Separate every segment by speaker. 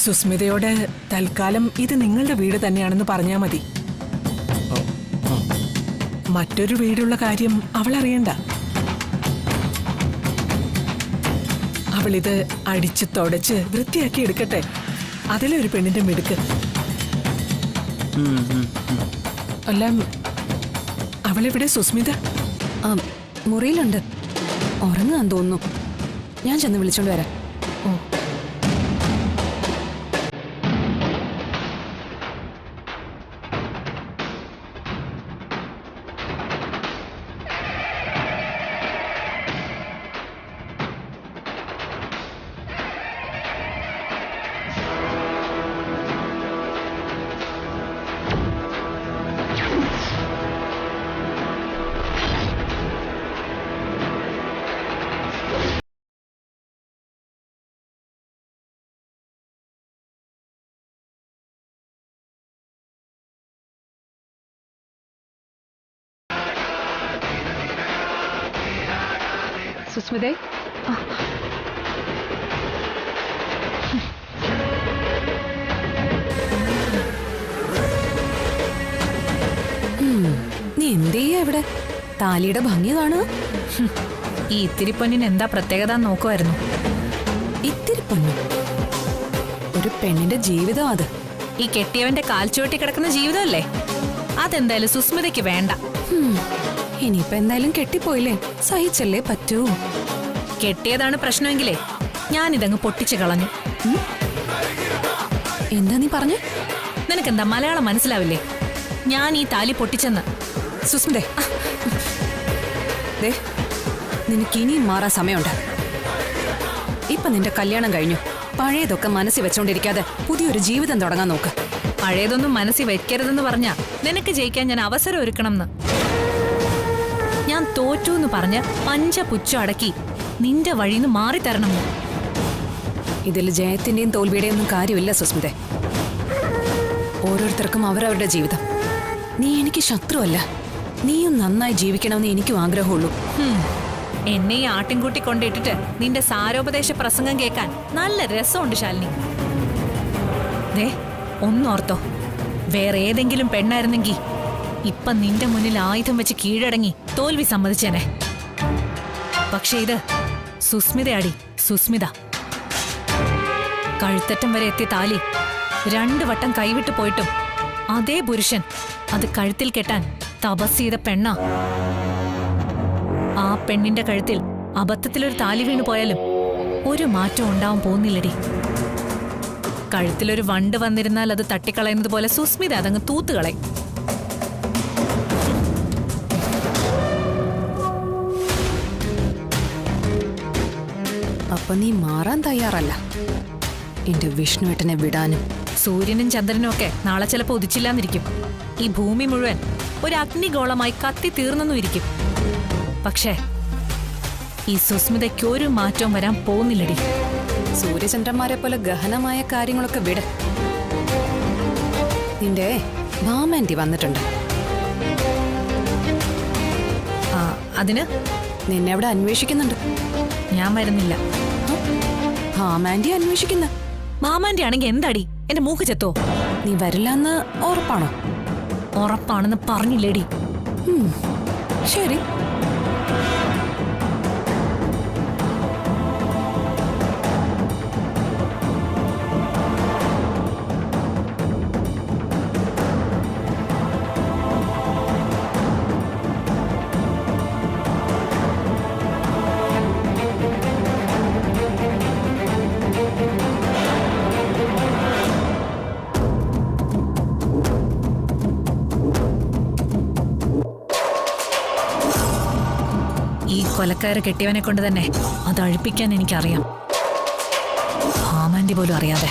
Speaker 1: സുസ്മിതയോട് തൽക്കാലം ഇത് നിങ്ങളുടെ വീട് തന്നെയാണെന്ന് പറഞ്ഞാ മതി. മറ്റൊരു വീടുള്ള കാര്യം അവൾ അറിയണ്ട. അവളിത് അടിച്ച് തുടച്ച് വൃത്തിയാക്കി എടുക്കട്ടെ. അതിലൊരു പെണ്ണിന്റെ മിടുക്ക്. അല്ല, അവളെവിടെ സുസ്മിത?
Speaker 2: മുറിയിലുണ്ട്, ഉറങ്ങാൻ തോന്നുന്നു. ഞാൻ ചെന്ന് വിളിച്ചോണ്ട് വരാം.
Speaker 1: ഓ,
Speaker 2: സുസ്മിതേ, നീ എന്തെയ്യാ ഇവിടെ? താലിയുടെ ഭംഗി കാണുക.
Speaker 3: ഈ ഇത്തിരി പൊന്നിന് എന്താ പ്രത്യേകത നോക്കുമായിരുന്നു.
Speaker 2: ഇത്തിരി പൊന്നു? ഒരു പെണ്ണിന്റെ ജീവിതം അത്.
Speaker 3: ഈ കെട്ടിയവന്റെ കാൽച്ചുവട്ടി കിടക്കുന്ന ജീവിതമല്ലേ? അതെന്തായാലും സുസ്മിതയ്ക്ക് വേണ്ട.
Speaker 2: ഇനിയിപ്പോ എന്തായാലും കെട്ടിപ്പോയില്ലേ, സഹിച്ചല്ലേ പറ്റൂ.
Speaker 3: കെട്ടിയതാണ് പ്രശ്നമെങ്കിലേ ഞാനിതങ്ങ് പൊട്ടിച്ചു കളഞ്ഞു.
Speaker 2: എന്താ നീ പറഞ്ഞു?
Speaker 3: നിനക്കെന്താ മലയാളം മനസ്സിലാവില്ലേ? ഞാൻ ഈ താലി പൊട്ടിച്ചെന്ന്.
Speaker 2: സുസ്മിതേ, നിനക്ക് ഇനിയും മാറാൻ സമയമുണ്ട്. ഇപ്പൊ നിന്റെ കല്യാണം കഴിഞ്ഞു. പഴയതൊക്കെ മനസ്സിൽ വെച്ചോണ്ടിരിക്കാതെ പുതിയൊരു ജീവിതം തുടങ്ങാൻ നോക്ക്.
Speaker 3: പഴയതൊന്നും മനസ്സിൽ വെക്കരുതെന്ന് പറഞ്ഞാ നിനക്ക് ജയിക്കാൻ ഞാൻ അവസരം ഒരുക്കണമെന്ന്. ഞാൻ തോറ്റു എന്ന് പറഞ്ഞ് പഞ്ചപുച്ഛം അടക്കി നിന്റെ വഴിന്ന് മാറിത്തരണം.
Speaker 2: ഇതിൽ ജയത്തിന്റെയും തോൽവിയുടെയും ഒന്നും കാര്യമില്ല സുസ്മിതേ. ഓരോരുത്തർക്കും അവരവരുടെ ജീവിതം. നീ എനിക്ക് ശത്രുവല്ല. നീയും നന്നായി ജീവിക്കണമെന്ന് എനിക്കും ആഗ്രഹമുള്ളൂ.
Speaker 3: എന്നെ ഈ ആട്ടിൻകൂട്ടി കൊണ്ടിട്ടിട്ട് നിന്റെ സാരോപദേശ പ്രസംഗം കേൾക്കാൻ നല്ല രസമുണ്ട് ശാലിനി. ദേ, ഒന്നോർത്തോ, വേറെ ഏതെങ്കിലും പെണ്ണായിരുന്നെങ്കിൽ ഇപ്പൊ നിന്റെ മുന്നിൽ ആയുധം വെച്ച് കീഴടങ്ങി തോൽവി സമ്മതിച്ചേനെ. പക്ഷെ ഇത് സുസ്മിതയാടി, സുസ്മിത. കഴുത്തറ്റം വരെ എത്തിയ താലി 2 വട്ടം കൈവിട്ടു പോയിട്ടും അതേ പുരുഷൻ അത് കഴുത്തിൽ കെട്ടാൻ തപസ് ചെയ്ത പെണ്ണാ. ആ പെണ്ണിന്റെ കഴുത്തിൽ അബദ്ധത്തിലൊരു താലി വീണു പോയാലും ഒരു മാറ്റം ഉണ്ടാവാൻ പോകുന്നില്ലടി. കഴുത്തിലൊരു വണ്ട് വന്നിരുന്നാൽ അത് തട്ടിക്കളയുന്നത് പോലെ സുസ്മിത അതങ്ങ് തൂത്തുകളയും.
Speaker 2: അപ്പൊ നീ മാറാൻ തയ്യാറല്ല എന്റെ വിഷ്ണുവേട്ടനെ വിടാനും?
Speaker 3: സൂര്യനും ചന്ദ്രനും ഒക്കെ നാളെ ചിലപ്പോ ഉദിച്ചില്ലാന്നിരിക്കും. ഈ ഭൂമി മുഴുവൻ ഒരു അഗ്നിഗോളമായി കത്തി തീർന്നെന്നും ഇരിക്കും. പക്ഷേ ഈ സുസ്മിതയ്ക്ക് ഒരു മാറ്റവും വരാൻ പോകുന്നില്ലടി.
Speaker 2: സൂര്യചന്ദ്രന്മാരെ പോലെ ഗഹനമായ കാര്യങ്ങളൊക്കെ വിട്. നിന്റെ ഭാമാന്റി വന്നിട്ടുണ്ട്.
Speaker 3: അതിന്
Speaker 2: നിന്നെ അവിടെ അന്വേഷിക്കുന്നുണ്ട്.
Speaker 3: ഞാൻ വരുന്നില്ല.
Speaker 2: ഭാമാന്റി അന്വേഷിക്കുന്ന?
Speaker 3: മാമാന്റെ ആണെങ്കി എന്താടി, എന്റെ മൂക്ക് ചെത്തോ?
Speaker 2: നീ വരില്ലെന്ന് ഉറപ്പാണോ?
Speaker 3: ഉറപ്പാണെന്ന് പറഞ്ഞില്ലേടി.
Speaker 2: ശരി.
Speaker 3: ഈ കൊലക്കാരെ കെട്ടിയവനെ കൊണ്ട് തന്നെ അത് അഴിപ്പിക്കാൻ എനിക്കറിയാം. ഭാമാന്റി പോലും അറിയാതെ.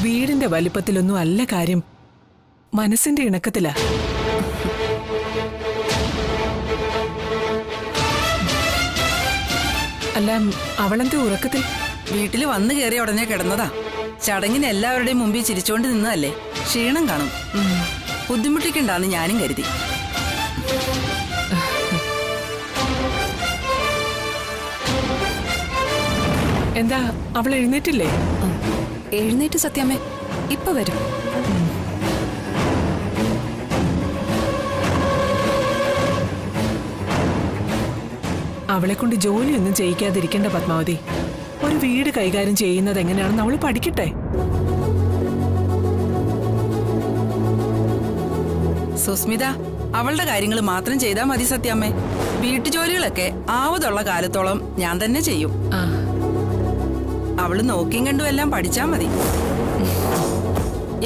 Speaker 1: വീടിന്റെ വലിപ്പത്തിലൊന്നും അല്ല കാര്യം, മനസ്സിന്റെ ഇണക്കത്തിലാ. അല്ല, അവളെന്താ ഉറക്കത്തിൽ?
Speaker 4: വീട്ടിൽ വന്നു കയറിയ ഉടനെ കിടന്നതാ. ചടങ്ങിന് എല്ലാവരുടെയും മുമ്പിൽ ചിരിച്ചോണ്ട് നിന്നതല്ലേ, ക്ഷീണം കാണും. ബുദ്ധിമുട്ടിക്കണ്ടാന്ന് ഞാനും കരുതി.
Speaker 1: എന്താ അവൾ എഴുന്നേറ്റില്ലേ?
Speaker 2: എഴുന്നേറ്റ് സത്യാമ്മേ, ഇപ്പൊ വരും.
Speaker 1: അവളെ കൊണ്ട് ജോലിയൊന്നും ചെയ്യിക്കാതിരിക്കേണ്ട പത്മാവതി. ഒരു വീട് കൈകാര്യം ചെയ്യുന്നത് എങ്ങനെയാണെന്ന് അവള് പഠിക്കട്ടെ.
Speaker 4: സുസ്മിത, അവളുടെ കാര്യങ്ങൾ മാത്രം ചെയ്താൽ മതി സത്യാമ്മേ. വീട്ടുജോലികളൊക്കെ ആവതുള്ള കാലത്തോളം ഞാൻ തന്നെ ചെയ്യും.
Speaker 1: ആ,
Speaker 4: അവള് നോക്കിയും കണ്ടും എല്ലാം പഠിച്ചാ മതി.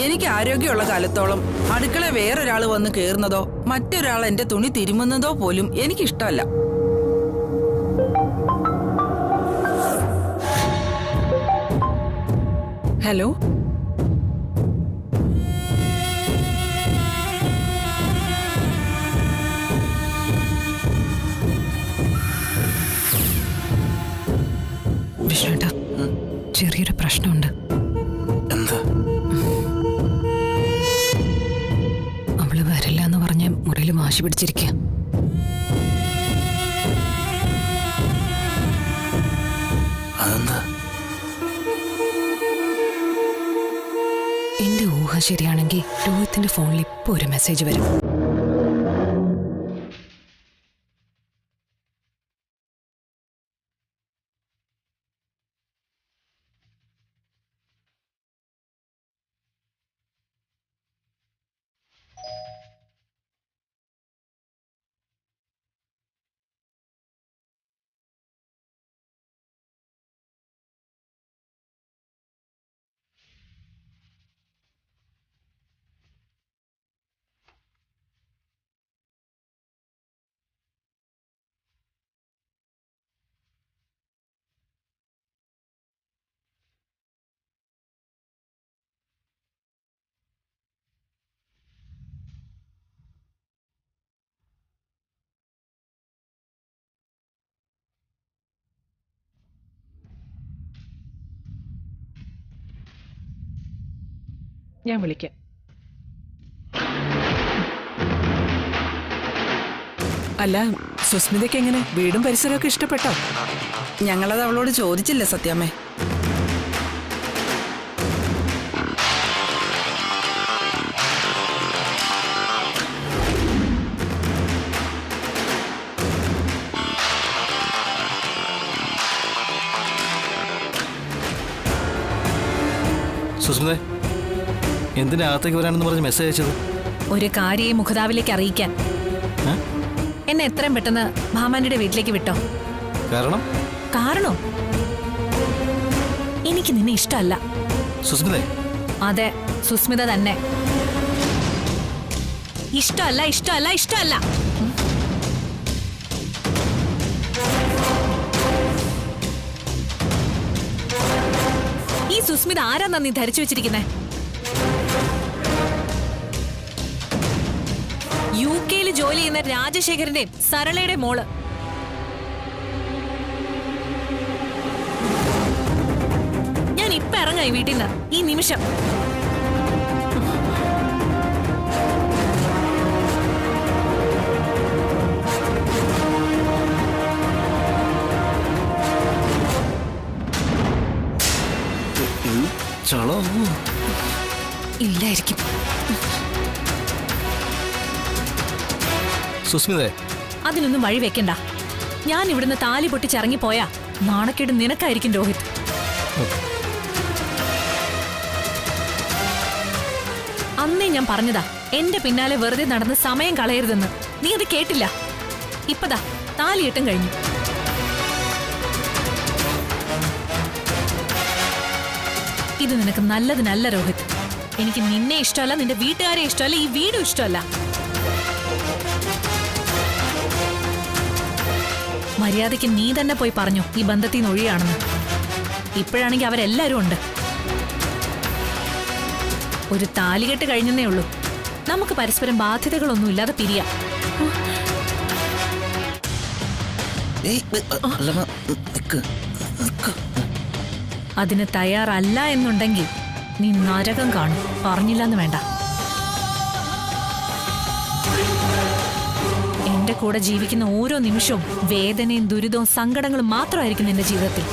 Speaker 4: എനിക്ക് ആരോഗ്യമുള്ള കാലത്തോളം അടുക്കള വേറൊരാൾ വന്ന് കേറുന്നതോ മറ്റൊരാൾ എന്റെ തുണി തിരുമുന്നതോ പോലും എനിക്കിഷ്ടമല്ല.
Speaker 1: ഹലോ,
Speaker 2: വിഷ്ണുട്ടാ, ചെറിയൊരു പ്രശ്നമുണ്ട്.
Speaker 5: എന്താ?
Speaker 2: അവള് വരില്ല എന്ന് പറഞ്ഞ് മുറിയിൽ വാശി പിടിച്ചിരിക്കുക.
Speaker 5: അതെന്താ?
Speaker 2: എന്റെ ഊഹ ശരിയാണെങ്കിൽ രോഹിത്തിന്റെ ഫോണിൽ ഇപ്പൊ ഒരു മെസ്സേജ് വരും.
Speaker 1: ഞാൻ വിളിക്കാം. അല്ല, സുസ്മിതയ്ക്ക് എങ്ങനെ വീടും പരിസരമൊക്കെ ഇഷ്ടപ്പെട്ടോ?
Speaker 4: ഞങ്ങളത് അവളോട് ചോദിച്ചില്ല സത്യാമ്മേ.
Speaker 5: സുസ്മിതേ, എന്തിനാ അകത്തേക്ക് വരാനെന്ന് പറഞ്ഞ് മെസ്സേജ് അയച്ചത്?
Speaker 3: ഒരു കാര്യം മുഖതാവിലേക്ക് അറിയിക്കാൻ.
Speaker 5: ഏ?
Speaker 3: എന്നെ എത്രയും പെട്ടെന്ന് ഭാമാന്റെ വീട്ടിലേക്ക് വിട്ടോ.
Speaker 5: കാരണം?
Speaker 3: കാരണോ? എനിക്ക് നിന്നെ ഇഷ്ടമല്ല.
Speaker 5: സുസ്മിതേ?
Speaker 3: അതെ, സുസ്മിത തന്നെ. ഇഷ്ടമല്ല, ഇഷ്ടമല്ല, ഇഷ്ടമല്ല. ഈ സുസ്മിത ആരാന്നാ നീ ധരിച്ചു വെച്ചിരിക്കുന്നേ? UK ജോലി ചെയ്യുന്ന രാജശേഖരന്റെയും സരളയുടെ മോള്. ഞാൻ ഇപ്പൊ ഇറങ്ങായി വീട്ടിൽ നിന്ന് ഈ നിമിഷം.
Speaker 5: ചളോ
Speaker 2: ഇല്ലായിരിക്കും.
Speaker 5: സുസ്മിതേ,
Speaker 3: അതിനൊന്നും വഴി വെക്കണ്ട. ഞാൻ ഇവിടുന്ന് താലി പൊട്ടിച്ചിറങ്ങിപ്പോയാ നാണക്കേട് നിനക്കായിരിക്കും രോഹിത്. അന്നേ ഞാൻ പറഞ്ഞതാ എന്റെ പിന്നാലെ വെറുതെ നടന്ന് സമയം കളയരുതെന്ന്. നീ അത് കേട്ടില്ല. ഇപ്പതാ താലിയിട്ടും കഴിഞ്ഞു. ഇത് നിനക്ക് നല്ലതിനല്ല രോഹിത്. എനിക്ക് നിന്നെ ഇഷ്ടമല്ല, നിന്റെ വീട്ടുകാരെ ഇഷ്ടമല്ല, ഈ വീടും ഇഷ്ടമല്ല. മര്യാദയ്ക്ക് നീ തന്നെ പോയി പറഞ്ഞു ഈ ബന്ധത്തിൽ നിന്ന് ഒഴിയാണെന്ന്. ഇപ്പോഴാണെങ്കിൽ അവരെല്ലാരും ഉണ്ട്. ഒരു താലികെട്ട് കഴിഞ്ഞെന്നേ ഉള്ളൂ. നമുക്ക് പരസ്പരം ബാധ്യതകളൊന്നും ഇല്ലാതെ പിരിയാം. അതിന് തയ്യാറല്ല എന്നുണ്ടെങ്കിൽ നീ നരകം കാണും. പറഞ്ഞില്ലെന്ന് വേണ്ട. എന്റെ കൂടെ ജീവിക്കുന്ന ഓരോ നിമിഷവും വേദനയും ദുരിതവും സങ്കടങ്ങളും മാത്രമായിരിക്കും നിന്റെ ജീവിതത്തിൽ.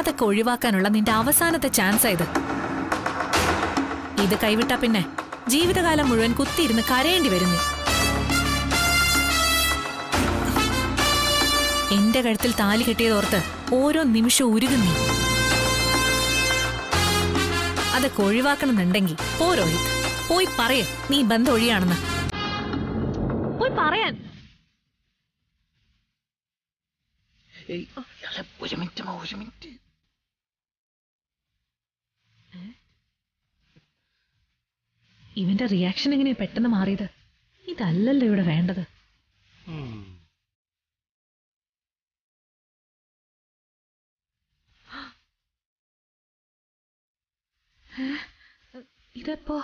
Speaker 3: അതൊക്കെ ഒഴിവാക്കാനുള്ള നിന്റെ അവസാനത്തെ ചാൻസ് ഇത്. ഇത് കൈവിട്ടാ പിന്നെ ജീവിതകാലം മുഴുവൻ കുത്തിയിരുന്ന് കരയേണ്ടി വരും നീ. എന്റെ കഴുത്തിൽ താലി കെട്ടിയതോർത്ത് ഓരോ നിമിഷവും ഉരുകും നീ. അതൊക്കെ ഒഴിവാക്കണമെന്നുണ്ടെങ്കിൽ പോ രോഹിത്, പോയി പറയേ നീ ബന്ധം ഒഴിയാണെന്ന്. പോയി പറയാൻ.
Speaker 5: ഒരു മിനിറ്റ്.
Speaker 3: ഇവന്റെ റിയാക്ഷൻ എങ്ങനെയാ പെട്ടെന്ന് മാറിയത്? ഇതല്ലല്ലോ ഇവിടെ വേണ്ടത്. ഇതെപ്പോ?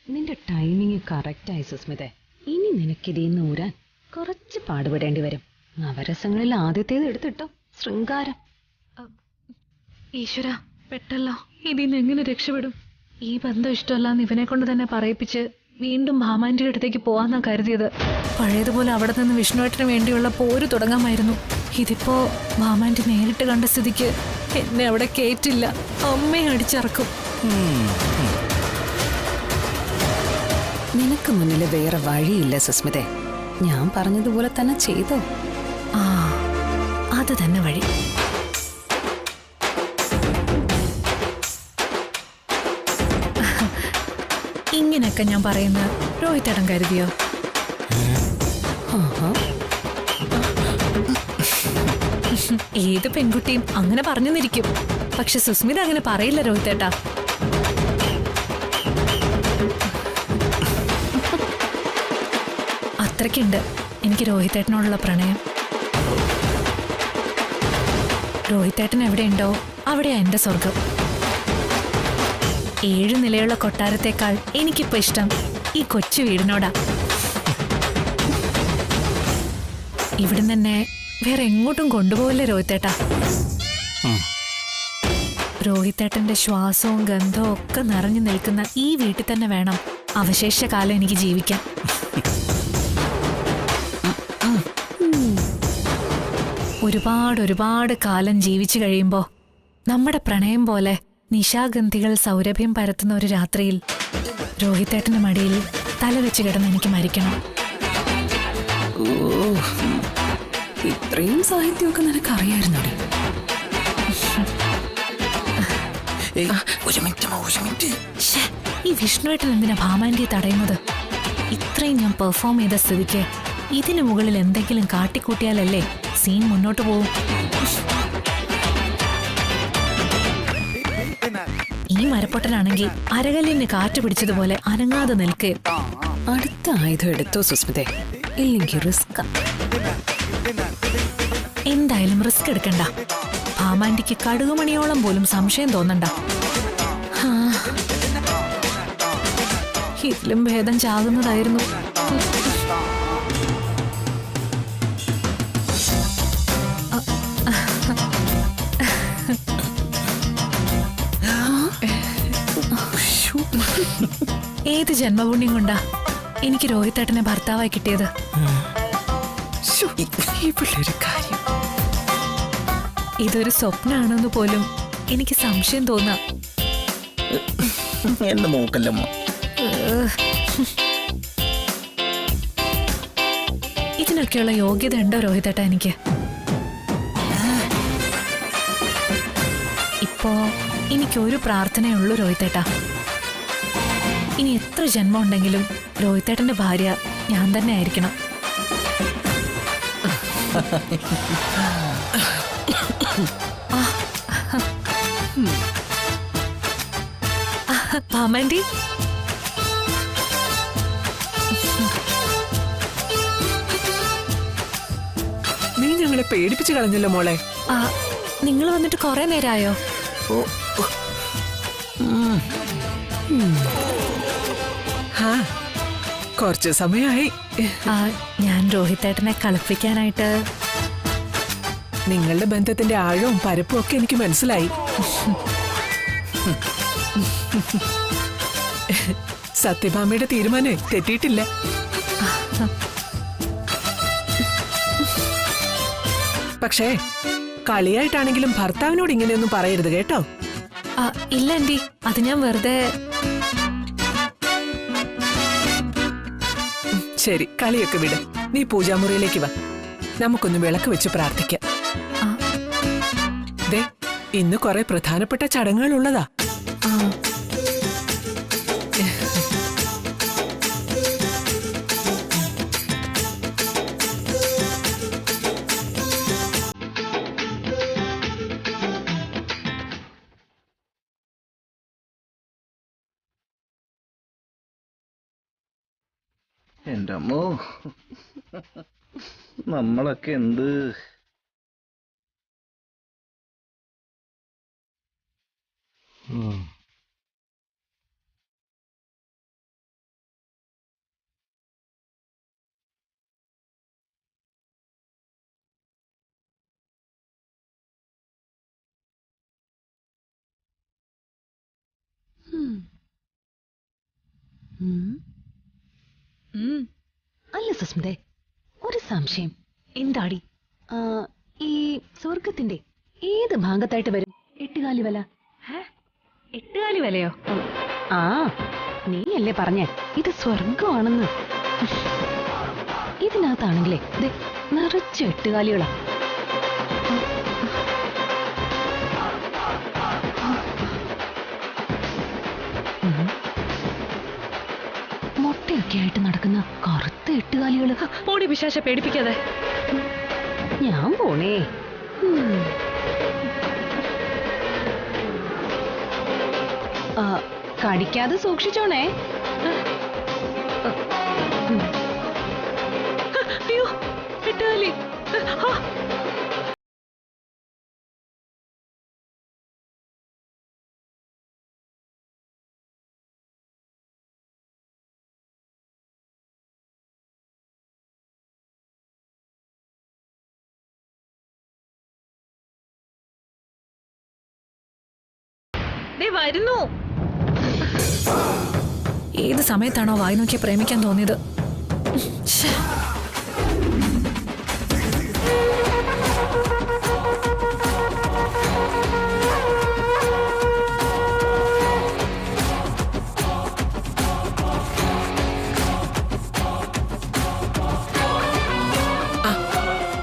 Speaker 2: നിന്റെ ടൈമിങ് കറക്റ്റായി സുസ്മിതേ. ഇനി നിനക്കിതീന്ന് ഊരാൻ കുറച്ച് പാടുപെടേണ്ടി വരും. നവരസങ്ങളിൽ ആദ്യത്തേത് എടുത്തിട്ടോ, ശൃംഗാരം.
Speaker 3: ഈശ്വര, പെട്ടല്ലോ. ഇതിന്ന് എങ്ങനെ രക്ഷപ്പെടും? ഈ ബന്ധം ഇഷ്ടമല്ലാന്ന് ഇവനെ കൊണ്ട് തന്നെ പറയിപ്പിച്ച് വീണ്ടും ഭാമാന്റെ അടുത്തേക്ക് പോവാന്നാ കരുതിയത്. പഴയതുപോലെ അവിടെ നിന്ന് വിഷ്ണുവേട്ടന് വേണ്ടിയുള്ള പോര് തുടങ്ങാമായിരുന്നു. ഇതിപ്പോ ഭാമാന്റെ നേരിട്ട് കണ്ട സ്ഥിതിക്ക് എന്നെ അവിടെ കേറ്റില്ല, അമ്മയെ അടിച്ചിറക്കും.
Speaker 2: നിനക്ക് മുന്നിൽ വേറെ വഴിയില്ല സുസ്മിതേ. ഞാൻ പറഞ്ഞതുപോലെ തന്നെ ചെയ്തോ.
Speaker 3: ആ, അത് തന്നെ വഴി. ഇങ്ങനെയൊക്കെ ഞാൻ പറയുന്ന രോഹിത്തേട്ടൻ കരുതിയോ? ഏത് പെൺകുട്ടിയും അങ്ങനെ പറഞ്ഞെന്നിരിക്കും. പക്ഷെ സുസ്മിത അങ്ങനെ പറയില്ല രോഹിത്തേട്ടാ. അത്രയ്ക്കുണ്ട് എനിക്ക് രോഹിത്തേട്ടനോടുള്ള പ്രണയം. രോഹിത്തേട്ടൻ എവിടെയുണ്ടോ അവിടെയാ എന്റെ സ്വർഗം. 7 നിലയുള്ള കൊട്ടാരത്തേക്കാൾ എനിക്കിപ്പോ ഇഷ്ടം ഈ കൊച്ചു വീടിനോടാ. ഇവിടുന്ന് തന്നെ വേറെ എങ്ങോട്ടും കൊണ്ടുപോകില്ല രോഹിത്തേട്ടാ. രോഹിത്തേട്ടന്റെ ശ്വാസവും ഗന്ധവും ഒക്കെ നിറഞ്ഞു നിൽക്കുന്ന ഈ വീട്ടിൽ തന്നെ വേണം അവശേഷ കാലം എനിക്ക് ജീവിക്കാൻ. ഒരുപാട് കാലം ജീവിച്ചു കഴിയുമ്പോ നമ്മുടെ പ്രണയം പോലെ നിശാഗന്ധികൾ സൗരഭ്യം പരത്തുന്ന ഒരു രാത്രിയിൽ രോഹിത്തേട്ടന്റെ മടിയിൽ തല വെച്ച് കിടന്ന് എനിക്ക് മരിക്കണം.
Speaker 2: ഇത്രയും സാഹിത്യമൊക്കെ നിനക്ക് അറിയായിരുന്നു.
Speaker 3: ഈ വിഷ്ണുവേട്ടൻ എന്തിനാ ഭാമാന്റിയെ തടയുന്നത്? ഇത്രയും ഞാൻ പെർഫോം ചെയ്ത സ്ഥിതിക്ക് ഇതിനു മുകളിൽ എന്തെങ്കിലും കാട്ടിക്കൂട്ടിയാലല്ലേ സീൻ മുന്നോട്ട് പോവും. ഈ മരപ്പൊട്ടനാണെങ്കിൽ അരകല്ലിന് കാറ്റ് പിടിച്ചതുപോലെ അനങ്ങാതെ നിൽക്കുകയും.
Speaker 2: അടുത്ത ആയുധം എടുത്തോ സുസ്മിതേ, ഇല്ലെങ്കിൽ റിസ്ക്.
Speaker 3: എന്തായാലും റിസ്ക് എടുക്കണ്ട. ഭാമാന്റിക്ക് കടുകുമണിയോളം പോലും സംശയം തോന്നണ്ട. ഇതിലും ഭേദം ചാകുന്നതായിരുന്നു. ഏത് ജന്മപുണ്യം കൊണ്ടാ എനിക്ക് രോഹിത്തേട്ടനെ ഭർത്താവായി കിട്ടിയത്? ഇതൊരു സ്വപ്നാണെന്ന് പോലും എനിക്ക് സംശയം തോന്നാം.
Speaker 5: എന്നെ നോക്കല്ലമ്മ.
Speaker 3: ഇതിനൊക്കെയുള്ള യോഗ്യത ഉണ്ടോ രോഹിത്തേട്ട എനിക്ക്? ഇപ്പോ എനിക്കൊരു പ്രാർത്ഥനയുള്ളൂ രോഹിത്തേട്ട. ഇനി എത്ര ജന്മം ഉണ്ടെങ്കിലും രോഹിത്തേട്ടന്റെ ഭാര്യ ഞാൻ തന്നെ ആയിരിക്കണം. ഭാമാന്റി,
Speaker 1: നീ ഞങ്ങളെ പേടിപ്പിച്ചു കളഞ്ഞല്ലോ മോളെ.
Speaker 3: നിങ്ങൾ വന്നിട്ട് കുറെ നേരമായോ?
Speaker 1: കുറച്ച് സമയമായി.
Speaker 3: ഞാൻ രോഹിത്തേട്ടനെ കളിപ്പിക്കാനായിട്ട്.
Speaker 1: നിങ്ങളുടെ ബന്ധത്തിന്റെ ആഴവും പരപ്പും ഒക്കെ എനിക്ക് മനസ്സിലായി. സത്യഭാമയുടെ തീരുമാനം തെറ്റിയിട്ടില്ല. പക്ഷേ കളിയായിട്ടാണെങ്കിലും ഭർത്താവിനോട് ഇങ്ങനെയൊന്നും പറയരുത് കേട്ടോ.
Speaker 3: ഇല്ല ആന്റി, അത് ഞാൻ വെറുതെ.
Speaker 1: ശരി, കളിയൊക്കെ വിട്. നീ പൂജാമുറിയിലേക്ക് വാ, നമുക്കൊന്ന് വിളക്ക് വെച്ച് പ്രാർത്ഥിക്കാം. ദേ, ഇന്ന് കുറെ പ്രധാനപ്പെട്ട ചടങ്ങുകൾ ഉള്ളതാ.
Speaker 5: എന്റെ അമ്മോ, നമ്മളൊക്കെ എന്ത്
Speaker 2: അല്ല സുസ്മിതേ, ഒരു സംശയം.
Speaker 3: എന്താടി?
Speaker 2: ഈ സ്വർഗത്തിന്റെ ഏത് ഭാഗത്തായിട്ട് വരും എട്ടുകാലി വല?
Speaker 3: 8 കാലി വലയോ?
Speaker 2: ആ, നീയല്ലേ പറഞ്ഞേ ഇത് സ്വർഗമാണെന്ന്. ഇതിനകത്താണെങ്കിലേ ദേ നിറച്ച് എട്ടുകാലികളാ. മുട്ടയൊക്കെ ആയിട്ട് നടക്കുന്ന കറുത്ത എട്ടുകാലികള്.
Speaker 3: പോടി പിശാചെ, പേടിപ്പിക്കാതെ.
Speaker 2: ഞാൻ പോണേ. കടിക്കാതെ സൂക്ഷിച്ചോണേ.
Speaker 3: അയ്യോ, 8 കാലി. വരുന്നു. ഏത് സമയത്താണോ വായി നോക്കിയ പ്രേമിക്കാൻ തോന്നിയത്?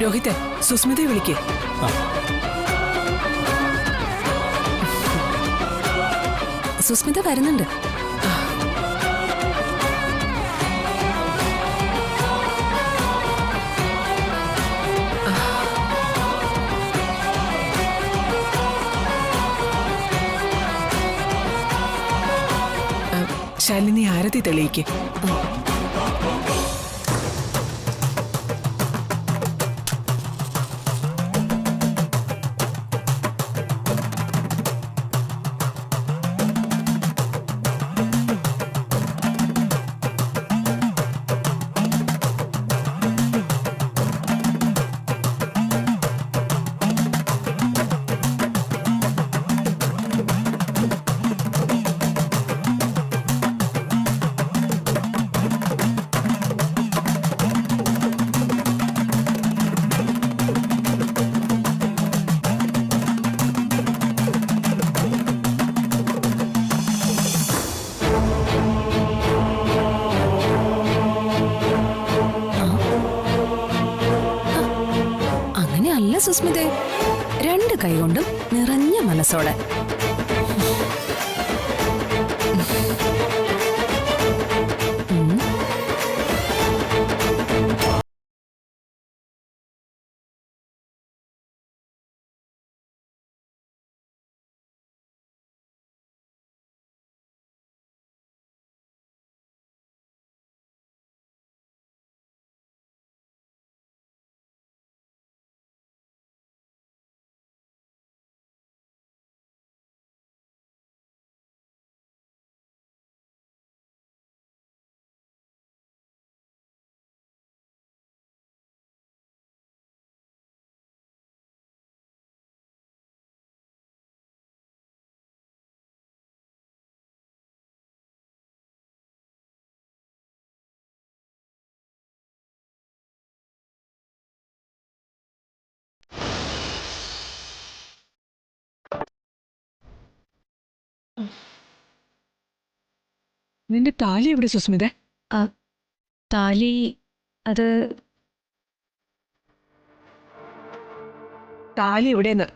Speaker 1: രോഹിത്, സുസ്മിതയെ വിളിക്കേ.
Speaker 2: സുസ്മിത വരുന്നുണ്ട്.
Speaker 1: ശാലിനി ആരതി തെളിയിക്കേ.
Speaker 2: സുസ്മിതേ, 2 കൈകൊണ്ടും നിറഞ്ഞ മനസ്സോടെ.
Speaker 1: നിന്റെ താലി എവിടെ സുസ്മിത?
Speaker 3: താലി അത്
Speaker 1: താലി എവിടെയെന്ന്?